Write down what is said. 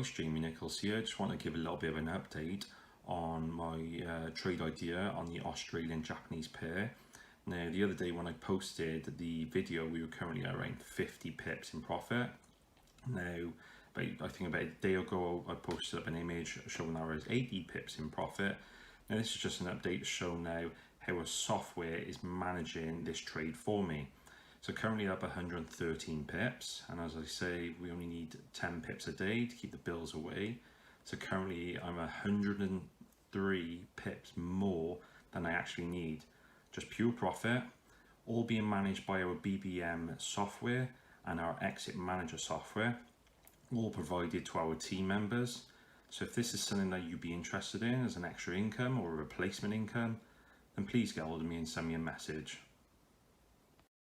guys, Jamie Nicholls here. Just want to give a little bit of an update on my trade idea on the Australian-Japanese pair. Now, the other day when I posted the video, we were currently at around 50 pips in profit. Now, I think about a day ago, I posted up an image showing that I was 80 pips in profit. Now, this is just an update to show now how a software is managing this trade for me. So currently up 113 pips, and as I say, we only need 10 pips a day to keep the bills away. So currently I'm 103 pips more than I actually need. Just pure profit, all being managed by our BBM software and our exit manager software, all provided to our team members. So if this is something that you'd be interested in as an extra income or a replacement income, then please get hold of me and send me a message.